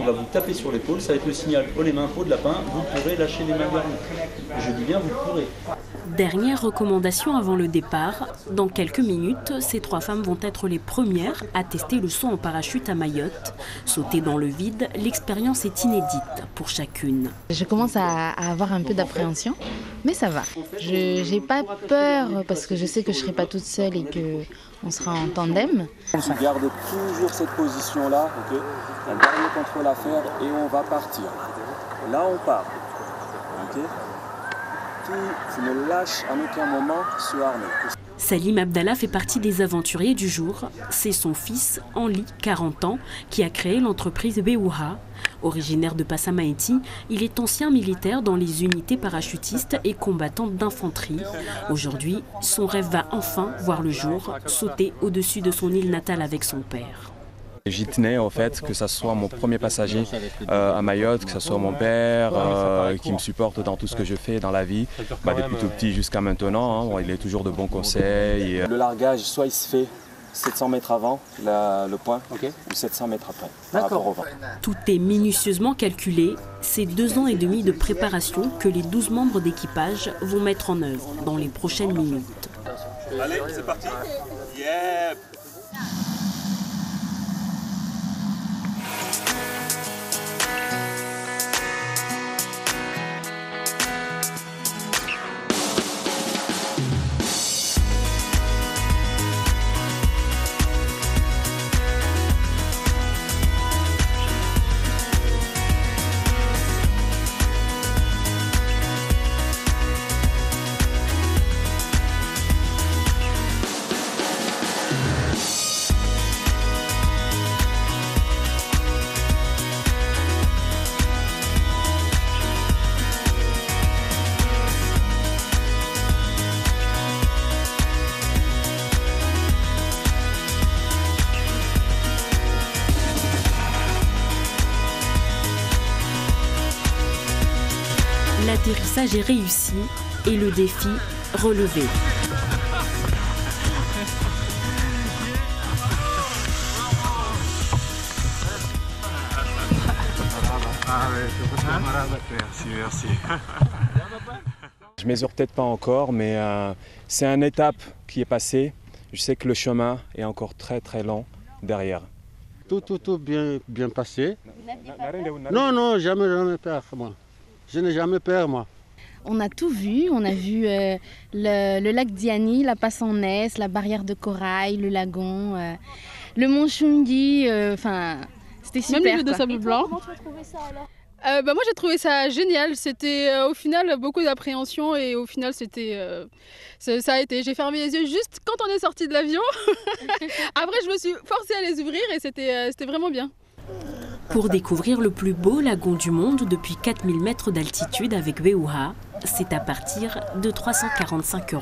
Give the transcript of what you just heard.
on va vous taper sur l'épaule, ça va être le signal haut les mains, peau de lapin, vous pourrez lâcher les mains garnies. Je dis bien vous pourrez. Dernière recommandation avant le départ, dans quelques minutes, ces 3 femmes vont être les premières à tester le saut en parachute à Mayotte. Sauter dans le vide, l'expérience est inédite pour chacune. Je commence à avoir un peu d'appréhension, mais ça va. Je n'ai pas peur parce que je sais que je ne serai pas toute seule et qu'on sera en tandem. On se garde toujours cette position-là, okay. Un dernier contrôle à faire et on va partir. Là on part. Okay. Tu ne lâches à aucun moment ce harnais. Salim Abdallah fait partie des aventuriers du jour. C'est son fils, Henli, 40 ans, qui a créé l'entreprise Béouha. Originaire de Passamaïti, il est ancien militaire dans les unités parachutistes et combattant d'infanterie. Aujourd'hui, son rêve va enfin voir le jour, sauter au-dessus de son île natale avec son père. J'y tenais en fait, que ce soit mon premier passager à Mayotte, que ce soit mon père qui me supporte dans tout ce que je fais dans la vie, depuis tout petit jusqu'à maintenant. Il est toujours de bons conseils. Le largage, soit il se fait 700 mètres avant le point, ou 700 mètres après, par rapport au vent. Tout est minutieusement calculé. C'est 2 ans et demi de préparation que les 12 membres d'équipage vont mettre en œuvre dans les prochaines minutes. Allez, c'est parti. Yep. L'atterrissage est réussi et le défi relevé. Merci. Je mesure peut-être pas encore, mais c'est une étape qui est passée. Je sais que le chemin est encore très très long derrière. Tout bien passé. Non, jamais peur, moi. Je n'ai jamais peur, moi. On a tout vu. On a vu le lac Diani, la passe en Ness, la barrière de corail, le lagon, le mont Chungi. C'était super. Même l'île de sable blanc. Comment tu as trouvé ça alors? Moi j'ai trouvé ça génial. C'était au final beaucoup d'appréhension et au final c'était ça a été. J'ai fermé les yeux juste quand on est sorti de l'avion. Après je me suis forcée à les ouvrir et c'était vraiment bien. Pour découvrir le plus beau lagon du monde depuis 4000 mètres d'altitude avec Béouha, c'est à partir de 345 €.